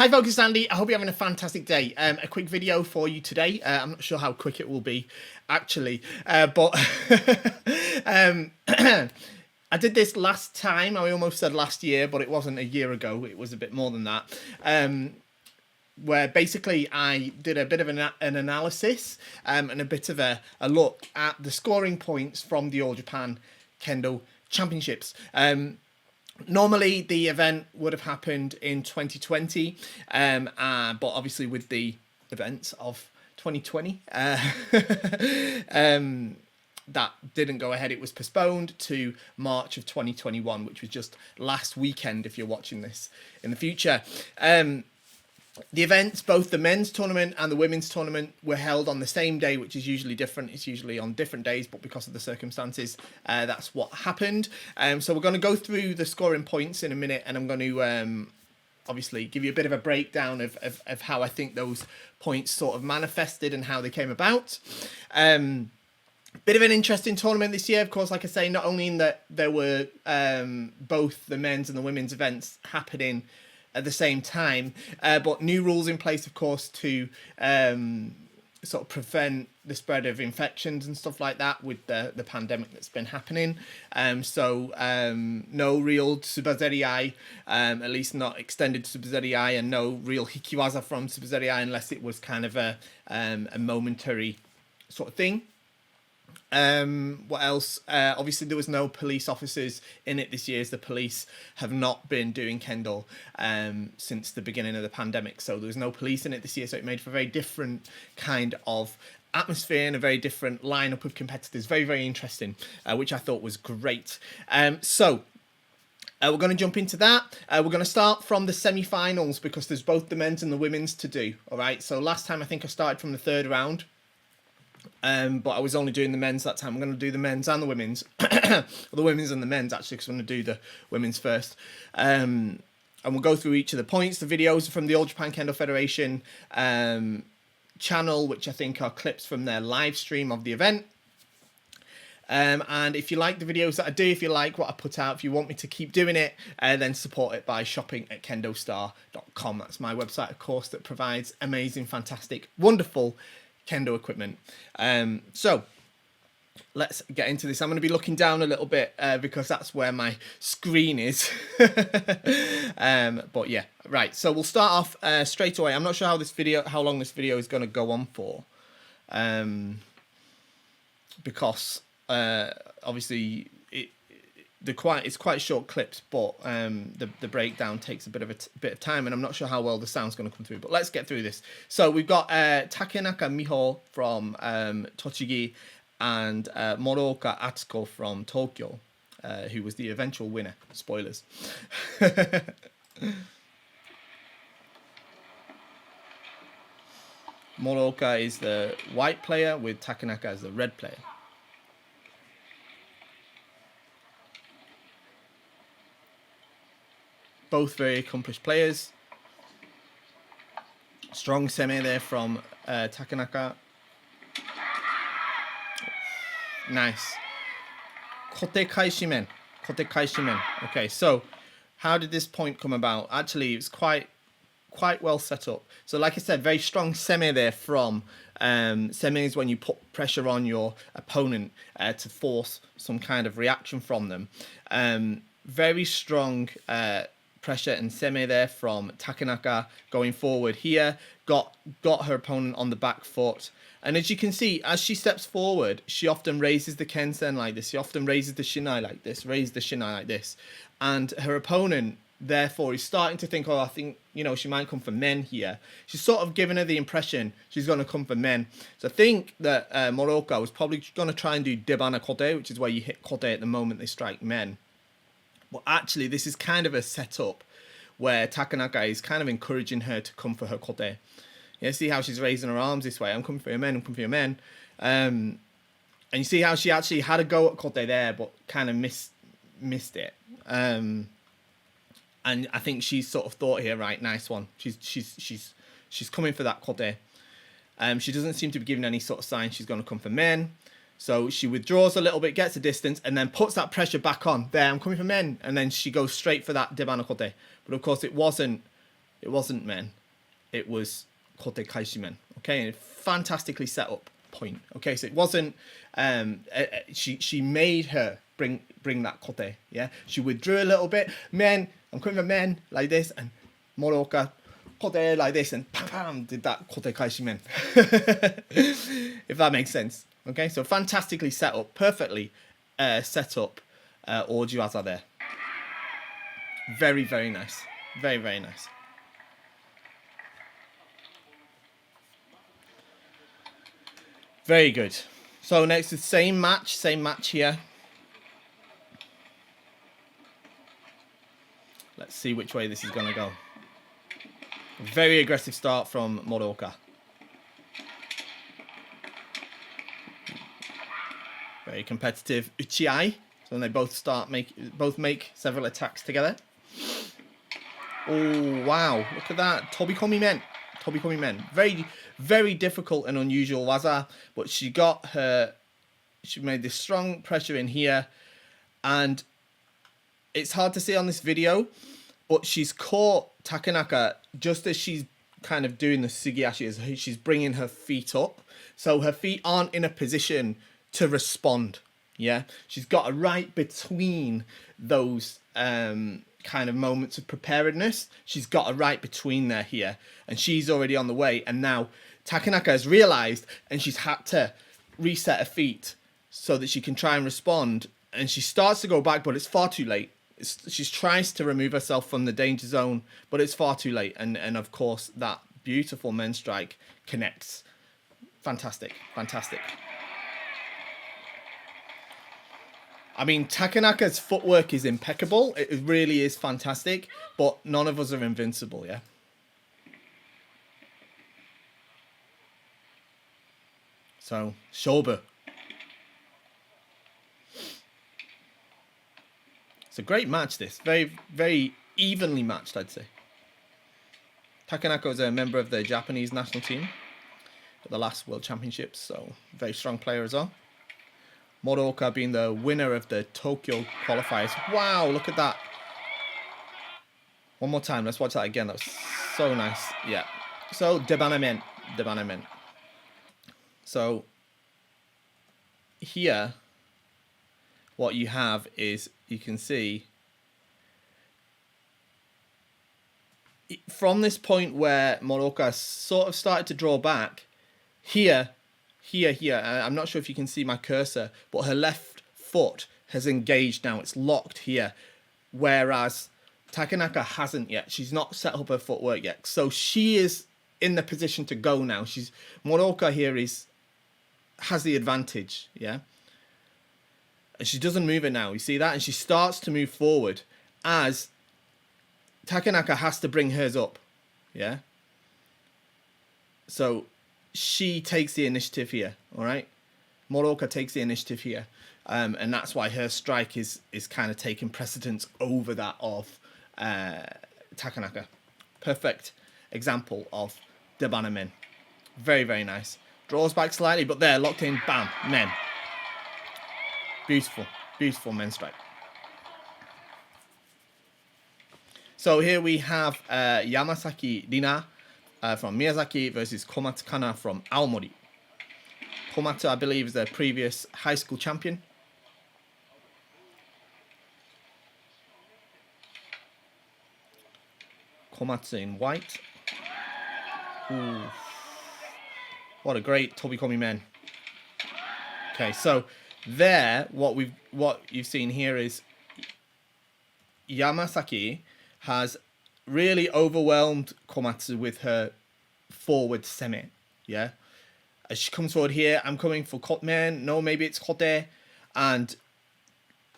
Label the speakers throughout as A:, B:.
A: Hi folks, it's Andy. I hope you're having a fantastic day. A quick video for you today. I'm not sure how quick it will be, actually, but I did this last time. I almost said last year, but it wasn't a year ago. It was a bit more than that. Where basically I did a bit of an analysis and a bit of a look at the scoring points from the All Japan Kendo Championships. Normally the event would have happened in 2020, but obviously with the events of 2020, that didn't go ahead. It was postponed to March of 2021, which was just last weekend if you're watching this in the future. The events, both the men's tournament and the women's tournament, were held on the same day, which is usually different. It's usually on different days, but because of the circumstances, that's what happened. So we're going to go through the scoring points in a minute, and I'm going to obviously give you a bit of a breakdown of how I think those points sort of manifested and how they came about. Bit of an interesting tournament this year, of course, like I say, not only in that there were both the men's and the women's events happening at the same time, but new rules in place, of course, to sort of prevent the spread of infections and stuff like that with the pandemic that's been happening. So no real tsubazeriai, at least not extended tsubazeriai, and no real hikiwaza from tsubazeriai unless it was kind of a momentary sort of thing. What else? Obviously there was no police officers in it this year, as the police have not been doing kendo since the beginning of the pandemic, so there was no police in it this year, so it made for a very different kind of atmosphere and a very different lineup of competitors. Very, very interesting, which I thought was great. So we're going to jump into that. We're going to start from the semi-finals because there's both the men's and the women's to do. All right, so last time I think I started from the third round. But I was only doing the men's that time. I'm going to do the men's and the women's. The women's and the men's, actually, because I'm going to do the women's first. And we'll go through each of the points. The videos are from the All Japan Kendo Federation channel, which I think are clips from their live stream of the event. And if you like the videos that I do, if you like what I put out, if you want me to keep doing it, then support it by shopping at KendoStar.com. That's my website, of course, that provides amazing, fantastic, wonderful kendo equipment. So let's get into this. I'm going to be looking down a little bit because that's where my screen is. But yeah, right. So we'll start off straight away. I'm not sure how long this video is going to go on for, because obviously it's quite short clips, but the breakdown takes a bit of time, and I'm not sure how well the sound's going to come through. But let's get through this. So we've got Takenaka Miho from Tochigi and Moroka Atsuko from Tokyo, who was the eventual winner. Spoilers. Moroka is the white player with Takenaka as the red player. Both very accomplished players. Strong semi there from Takenaka. Nice. Kote kaishimen. Kote kaishimen. Okay, so how did this point come about? Actually, it's quite well set up. So like I said, very strong semi there from semi is when you put pressure on your opponent to force some kind of reaction from them. Very strong pressure and semi there from Takenaka going forward here. Got her opponent on the back foot. And as you can see, as she steps forward, she often raises the kensen like this. She often raises the shinai like this, raises the shinai like this. And her opponent, therefore, is starting to think, oh, I think, she might come for men here. She's sort of giving her the impression she's going to come for men. So I think that Moroka was probably going to try and do debana kote, which is where you hit kote at the moment they strike men. But actually, this is kind of a setup where Takenaka is kind of encouraging her to come for her kote. You see how she's raising her arms this way. I'm coming for your men, I'm coming for your men. And you see how she actually had a go at kote there, but kind of missed it. And I think she's sort of thought here, right, nice one. She's coming for that kote. She doesn't seem to be giving any sort of sign she's going to come for men. So she withdraws a little bit, gets a distance, and then puts that pressure back on. There, I'm coming for men. And then she goes straight for that debana kote. But of course, it wasn't It wasn't men. It was kote kaishimen. Okay, and fantastically set up point. Okay, so it wasn't. She made her bring that kote. Yeah, she withdrew a little bit. Men, I'm coming for men like this, and Moroka kote like this, and pam, did that kote kaishimen. If that makes sense. Okay, so fantastically set up, perfectly set up ojiwaza there. Very, very nice. Very, very nice. Very good. So next is same match here. Let's see which way this is going to go. Very aggressive start from Moroka. Very competitive uchiai. So when they both make several attacks together. Oh wow! Look at that, Tobikomi men. Very, very difficult and unusual waza, but she made this strong pressure in here, and it's hard to see on this video, but she's caught Takenaka just as she's kind of doing the sugiashi, as she's bringing her feet up, so her feet aren't in a position to respond. Yeah, she's got her right between those kind of moments of preparedness. She's got her right between there here, and she's already on the way, and now Takenaka has realized, and she's had to reset her feet so that she can try and respond, and she starts to go back, but it's far too late. She tries to remove herself from the danger zone, but it's far too late, and of course that beautiful men strike connects. Fantastic. I mean, Takenaka's footwork is impeccable. It really is fantastic, but none of us are invincible, yeah? So, shobu. It's a great match, this. Very, very evenly matched, I'd say. Takenaka is a member of the Japanese national team at the last World Championships, so very strong player as well. Moroka being the winner of the Tokyo qualifiers. Wow, look at that. One more time. Let's watch that again. That was so nice. Yeah. So, debanamen. So, here, what you have is, you can see, from this point where Moroka sort of started to draw back, here, I'm not sure if you can see my cursor, but her left foot has engaged now. It's locked here, whereas Takenaka hasn't yet. She's not set up her footwork yet. So she is in the position to go now. Moroka here has the advantage, yeah? And she doesn't move it now. You see that? And she starts to move forward as Takenaka has to bring hers up, yeah? So she takes the initiative here, all right? Moroka takes the initiative here. And that's why her strike is kind of taking precedence over that of Takenaka. Perfect example of Debana men. Very, very nice. Draws back slightly, but there, locked in, bam, men. Beautiful, beautiful men strike. So here we have Yamasaki Rina from Miyazaki versus Komatsu Kana from Aomori. Komatsu, I believe, is their previous high school champion. Komatsu in white. Ooh. What a great Tobikomi men. Okay, so there, what you've seen here is Yamasaki has really overwhelmed Komatsu with her forward semi. Yeah, as she comes forward here, I'm coming for Kotman. No, maybe it's Kote, and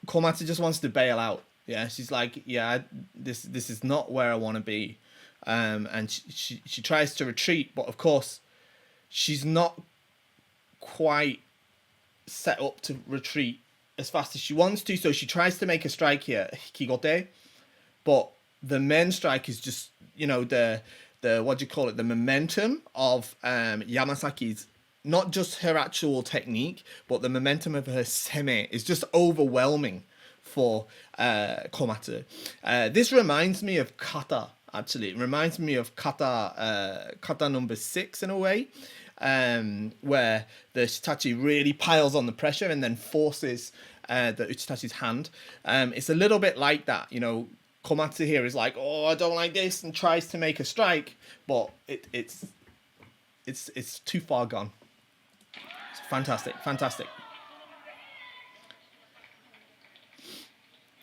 A: Komatsu just wants to bail out. Yeah, she's like, yeah, this is not where I want to be, and she tries to retreat, but of course, she's not quite set up to retreat as fast as she wants to. So she tries to make a strike here, Hikigote, but the men strike is just, you know, the what do you call it, the momentum of Yamasaki's, not just her actual technique, but the momentum of her semi is just overwhelming for Komatsu. This reminds me of kata. Actually, it reminds me of kata number 6 in a way, where the Shitachi really piles on the pressure and then forces the Uchitachi's hand. It's a little bit like that, you know. Komatsu here is like, oh, I don't like this, and tries to make a strike, but it's too far gone. It's fantastic, fantastic.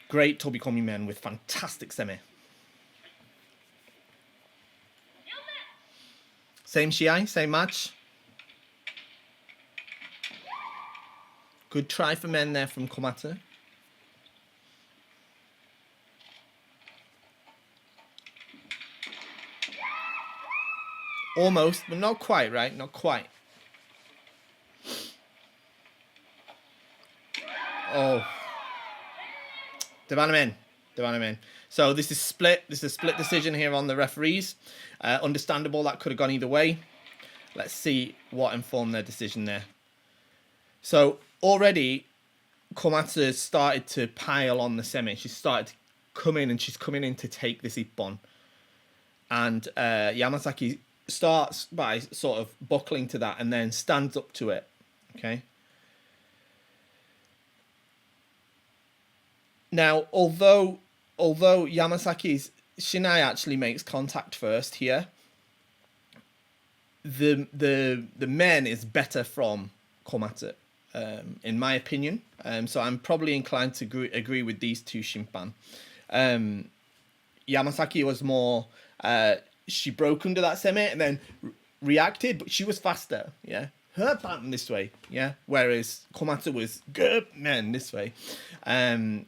A: Great Tobikomi men with fantastic semi. Same shiai, same match. Good try for men there from Komatsu. Almost, but not quite, right? Not quite. Oh. Devanamen. So this is split. This is a split decision here on the referees. Understandable, that could have gone either way. Let's see what informed their decision there. So already Komatsu has started to pile on the semi. She's started to come in, and she's coming in to take this Ippon. And Yamasaki starts by sort of buckling to that and then stands up to it. Okay. Now, although Yamasaki's shinai actually makes contact first here, the men is better from Komatsu, in my opinion. So I'm probably inclined to agree with these two shimpan. Yamasaki was more, she broke under that semi and then reacted, but she was faster, yeah. Her pattern this way, yeah. Whereas Komatsu was good men this way, and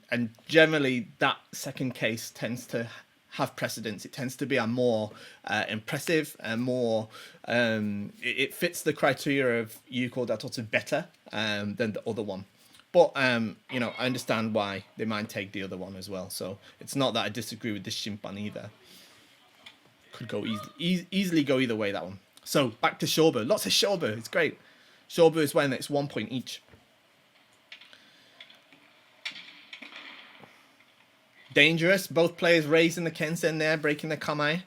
A: generally that second case tends to have precedence. It tends to be a more impressive and more. It fits the criteria of Yuko Datotsu better than the other one. But you know, I understand why they might take the other one as well. So it's not that I disagree with this shimpan either. Could go easily go either way, that one. So back to Shobu. Lots of Shobu. It's great. Shobu is when it's 1 point each. Dangerous. Both players raising the Kensen there, breaking the Kamae.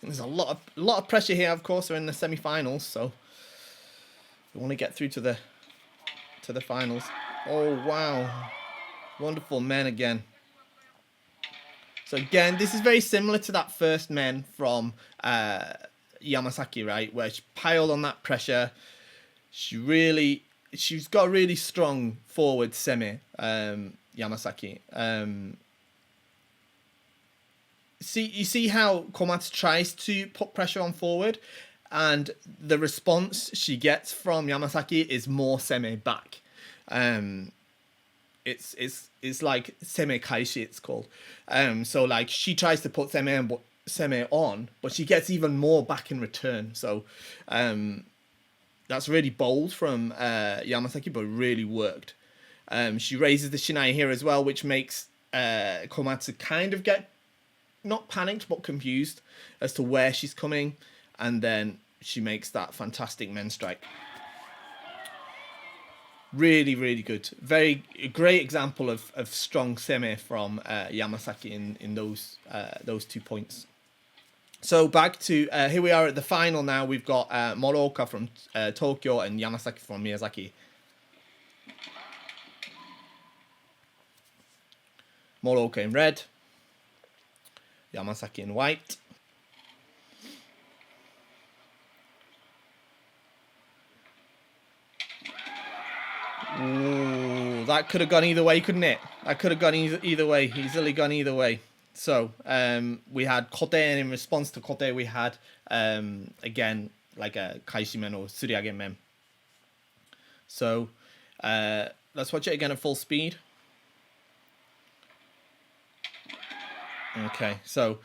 A: There's a lot of pressure here. Of course, we're in the semi-finals, so we want to get through to the finals. Oh wow, wonderful men again. So again, this is very similar to that first men from Yamasaki, right? Where she piled on that pressure. She's got a really strong forward semi, Yamasaki. You see how Komatsu tries to put pressure on forward, and the response she gets from Yamasaki is more semi back. It's like semi kaishi, it's called. So like she tries to put semi on, but she gets even more back in return. So that's really bold from Yamasaki, but really worked. She raises the shinai here as well, which makes Komatsu kind of get not panicked but confused as to where she's coming, and then she makes that fantastic men strike. Really, really good. Very great example of strong semi from Yamasaki in those 2 points. So back to here we are at the final now. We've got Moroka from Tokyo and Yamasaki from Miyazaki. Moroka in red, Yamasaki in white. Ooh, that could have gone either way, couldn't it? That could have gone either way. Easily gone either way. So we had Kote, and in response to Kote, we had again like a Kaishimen or Suriage men. So let's watch it again at full speed. Okay, so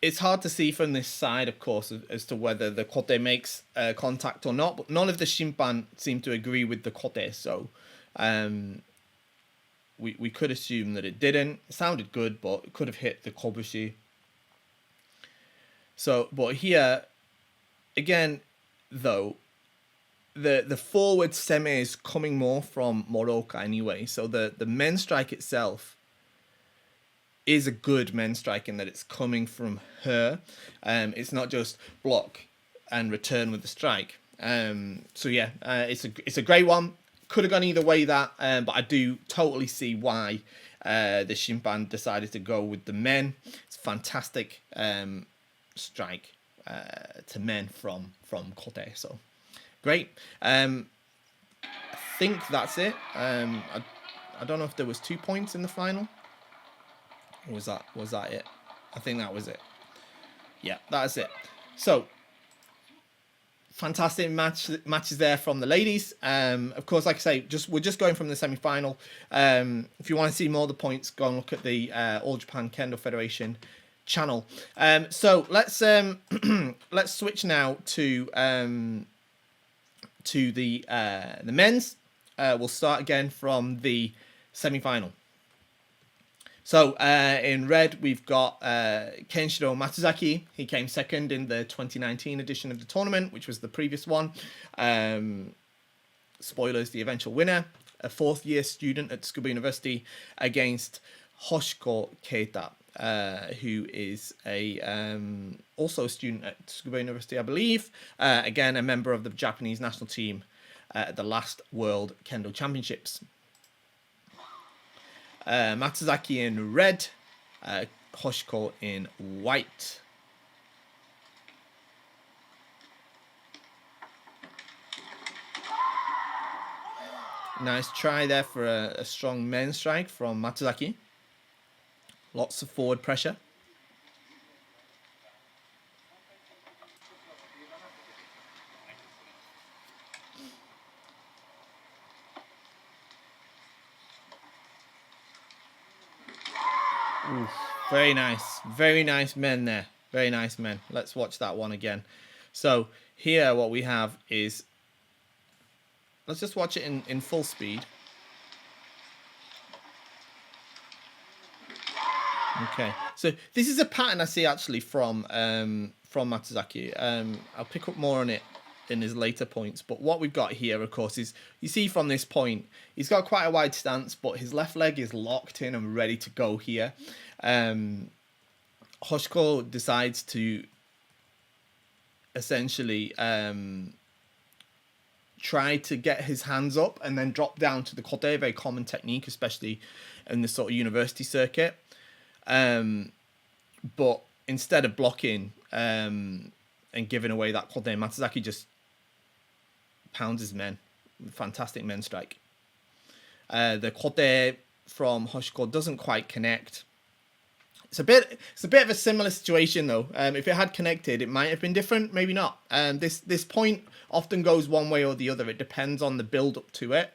A: it's hard to see from this side, of course, as to whether the Kote makes contact or not, but none of the shimpan seem to agree with the Kote, so we could assume that it didn't. It sounded good, but it could have hit the kobushi. So, but here, again, though, the forward semi is coming more from Moroka anyway, so the men's strike itself is a good men's strike in that it's coming from her. It's not just block and return with the strike. So yeah, it's a great one. Could have gone either way but I do totally see why the Shimpan decided to go with the men. It's a fantastic strike to men from Kote. So great. I think that's it. I don't know if there was 2 points in the final. Or was that it? I think that was it. Yeah, that's it. So fantastic matches there from the ladies. Of course, like I say, we're just going from the semi-final. If you want to see more of the points, go and look at the All Japan Kendo Federation channel. So let's let's switch now to the men's. We'll start again from the semi-final. So in red, we've got Kenshiro Matsuzaki. He came second in the 2019 edition of the tournament, which was the previous one. Spoilers, the eventual winner. A fourth-year student at Tsukuba University against Hoshiko Keita, who is also a student at Tsukuba University, I believe. Again, a member of the Japanese national team at the last World Kendo Championships. Matsuzaki in red, Hoshiko in white. Nice try there for a strong men's strike from Matsuzaki. Lots of forward pressure. Oof, very nice men there. Very nice men. Let's watch that one again. So here what we have is, let's just watch it in full speed. Okay, so this is a pattern I see actually from Matsuzaki. I'll pick up more on it in his later points, but what we've got here, of course, is you see from this point, he's got quite a wide stance, but his left leg is locked in and ready to go here. Hoshiko decides to essentially try to get his hands up and then drop down to the kote, very common technique, especially in the sort of university circuit. But instead of blocking and giving away that kote, Matsuzaki just pounds his men. Fantastic men strike. The kote from Hoshiko doesn't quite connect. It's a bit of a similar situation though. If it had connected, it might have been different, maybe not. This point often goes one way or the other. It depends on the build up to it.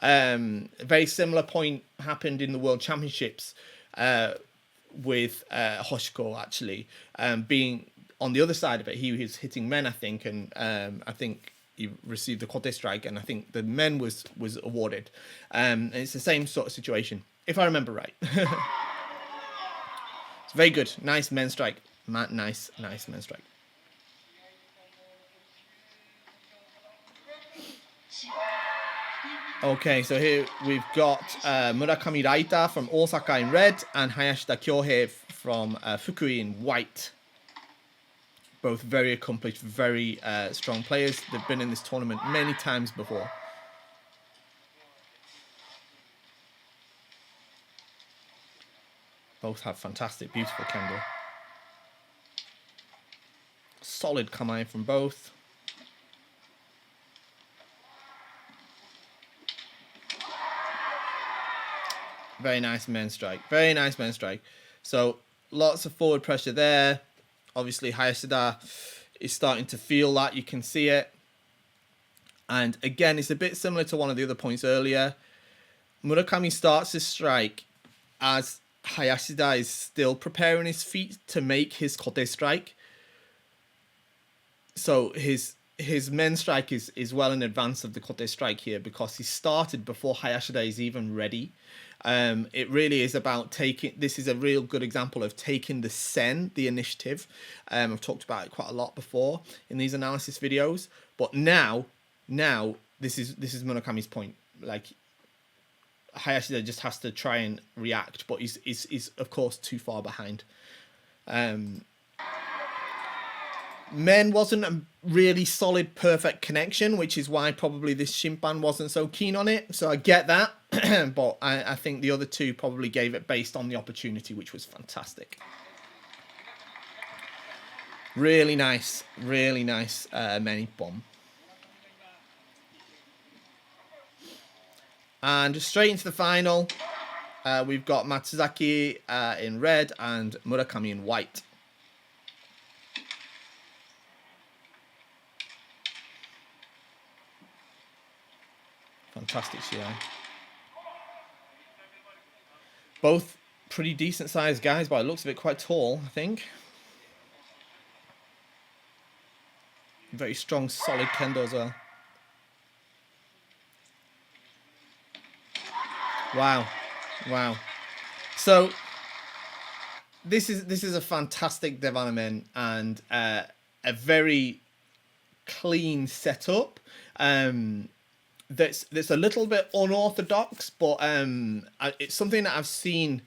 A: A very similar point happened in the World Championships with Hoshiko actually being on the other side of it. He was hitting men, I think, and I think he received the kote strike, and I think the men was awarded. And it's the same sort of situation, if I remember right. It's very good. Nice men's strike. Nice men's strike. Okay, so here we've got Murakami Raita from Osaka in red and Hayashida Kyohei from Fukui in white. Both very accomplished, very strong players. They've been in this tournament many times before. Both have fantastic, beautiful kendo. Solid kamae from both. Very nice men's strike. Very nice men's strike. So lots of forward pressure there. Obviously, Hayashida is starting to feel that. You can see it. And again, it's a bit similar to one of the other points earlier. Murakami starts his strike as Hayashida is still preparing his feet to make his kote strike. So his men's strike is well in advance of the kote strike here because he started before Hayashida is even ready. It really is about taking, this is a real good example of taking the initiative. I've talked about it quite a lot before in these analysis videos, but now this is Murakami's point. Like, Hayashida just has to try and react, but he's of course too far behind. Men wasn't a really solid, perfect connection, which is why probably this Shimpan wasn't so keen on it. So I get that, but I think the other two probably gave it based on the opportunity, which was fantastic. Really nice men Ippon. And just straight into the final, we've got Matsuzaki in red and Murakami in white. Fantastic CI. Both pretty decent sized guys, but it looks a bit quite tall, I think. Very strong, solid kendo as well. Wow. So this is a fantastic development and a very clean setup. That's a little bit unorthodox, but it's something that I've seen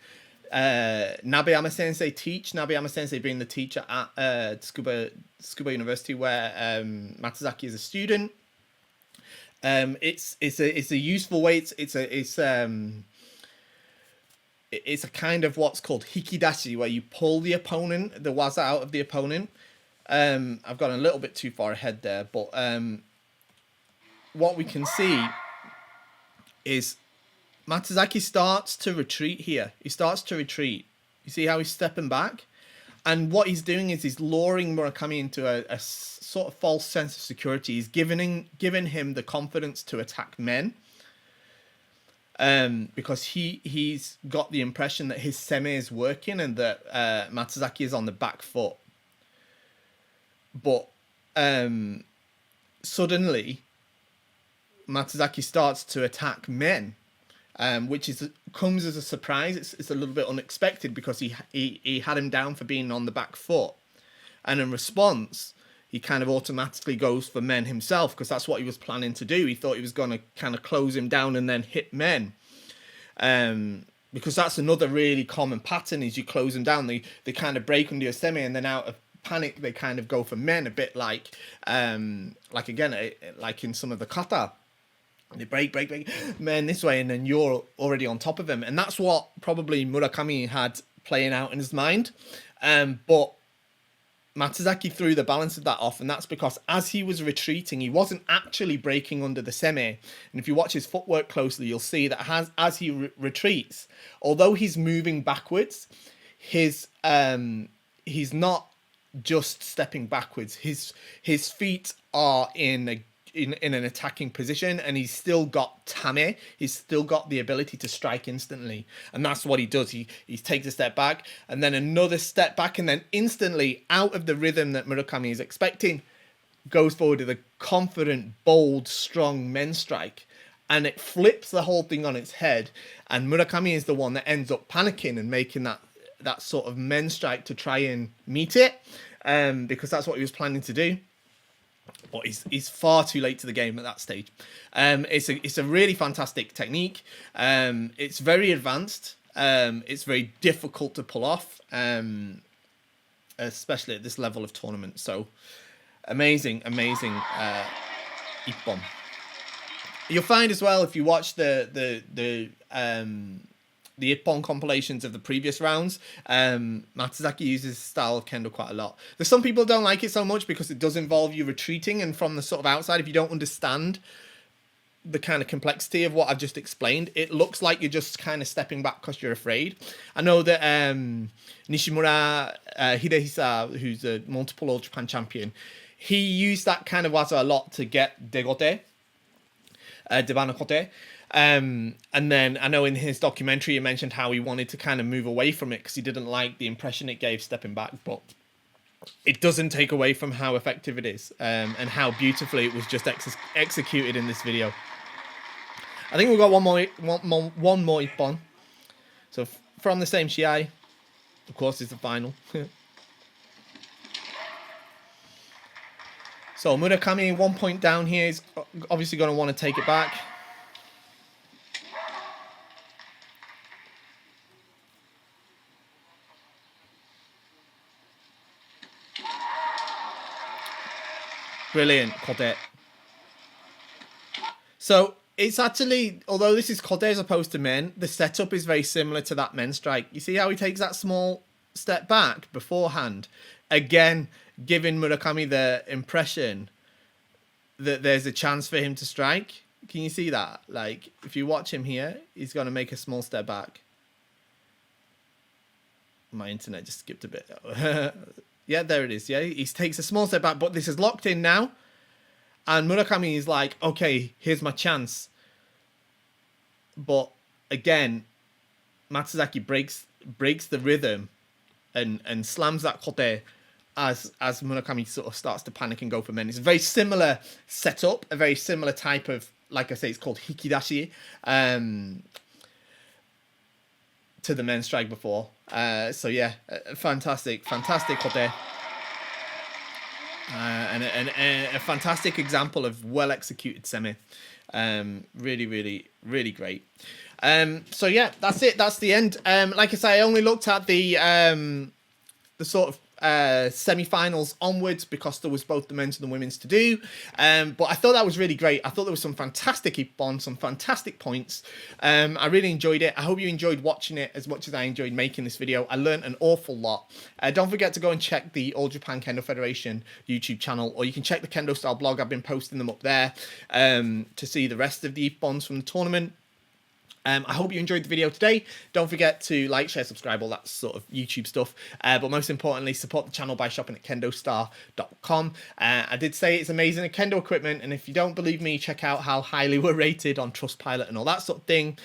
A: Nabeyama Sensei teach. Nabeyama Sensei being the teacher at Tsukuba University, where Matsuzaki is a student. It's a useful way. It's a kind of what's called hikidashi, where you pull the opponent, the waza out of the opponent. I've gone a little bit too far ahead there, but what we can see is Matsuzaki starts to retreat here. He starts to retreat. You see how he's stepping back? And what he's doing is he's luring Murakami into a sort of false sense of security. He's giving him the confidence to attack men. Because he's got the impression that his semi is working and that Matsuzaki is on the back foot. But suddenly Matsuzaki starts to attack men, which comes as a surprise. It's a little bit unexpected because he had him down for being on the back foot, and in response he kind of automatically goes for men himself, because that's what he was planning to do. He thought he was going to kind of close him down and then hit men, because that's another really common pattern, is you close them down, they kind of break under your semi, and then out of panic they kind of go for men, a bit like in some of the kata. They break men this way, and then you're already on top of him. And that's what probably Murakami had playing out in his mind. But Matsuzaki threw the balance of that off, and that's because as he was retreating, he wasn't actually breaking under the semi. And if you watch his footwork closely, you'll see that as he retreats, although he's moving backwards, he's not just stepping backwards. His feet are in an attacking position, and he's still got tame. He's still got the ability to strike instantly, and that's what he does. He takes a step back and then another step back, and then instantly, out of the rhythm that Murakami is expecting, goes forward with a confident, bold, strong men strike, and it flips the whole thing on its head. And Murakami is the one that ends up panicking and making that sort of men strike to try and meet it, because that's what he was planning to do. But he's far too late to the game at that stage. It's a really fantastic technique. It's very advanced. It's very difficult to pull off, especially at this level of tournament. So amazing Ippon. You'll find as well, if you watch the Ippon compilations of the previous rounds, Matsuzaki uses style of kendo quite a lot. There's some people who don't like it so much because it does involve you retreating, and from the sort of outside, if you don't understand the kind of complexity of what I've just explained, it looks like you're just kind of stepping back because you're afraid. I know that Nishimura Hidehisa, who's a multiple All Japan champion, he used that kind of waza a lot to get degote, debanakote. And then I know in his documentary he mentioned how he wanted to kind of move away from it because he didn't like the impression it gave stepping back, but it doesn't take away from how effective it is, and how beautifully it was just executed in this video. I think we've got one more Ippon. So from the same Shiai, of course, it's the final. So Murakami 1 point down here is obviously going to want to take it back. Brilliant, Kode. So it's actually, although this is Kode as opposed to men, the setup is very similar to that men strike. You see how he takes that small step back beforehand? Again, giving Murakami the impression that there's a chance for him to strike. Can you see that? Like, if you watch him here, he's going to make a small step back. My internet just skipped a bit. Yeah, there it is. Yeah, he takes a small step back, but this is locked in now. And Murakami is like, okay, here's my chance. But again, Matsuzaki breaks the rhythm and slams that kote as Murakami sort of starts to panic and go for men. It's a very similar setup, a very similar type of, like I say, it's called hikidashi, to the men's strike before. So yeah, fantastic kote. And a fantastic example of well executed semi. Really great. So yeah, that's it. That's the end. Like I say, I only looked at the sort of semi-finals onwards because there was both the men's and the women's to do. But I thought that was really great. I thought there was some fantastic Ippon, some fantastic points. I really enjoyed it. I hope you enjoyed watching it as much as I enjoyed making this video. I learned an awful lot. Don't forget to go and check the All Japan Kendo Federation YouTube channel, or you can check the KendoStar blog. I've been posting them up there to see the rest of the Ippons from the tournament. I hope you enjoyed the video today. Don't forget to like, share, subscribe, all that sort of YouTube stuff. But most importantly, support the channel by shopping at KendoStar.com. I did say it's amazing Kendo equipment, and if you don't believe me, check out how highly we're rated on Trustpilot and all that sort of thing.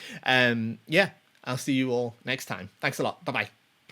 A: Yeah, I'll see you all next time. Thanks a lot. Bye-bye.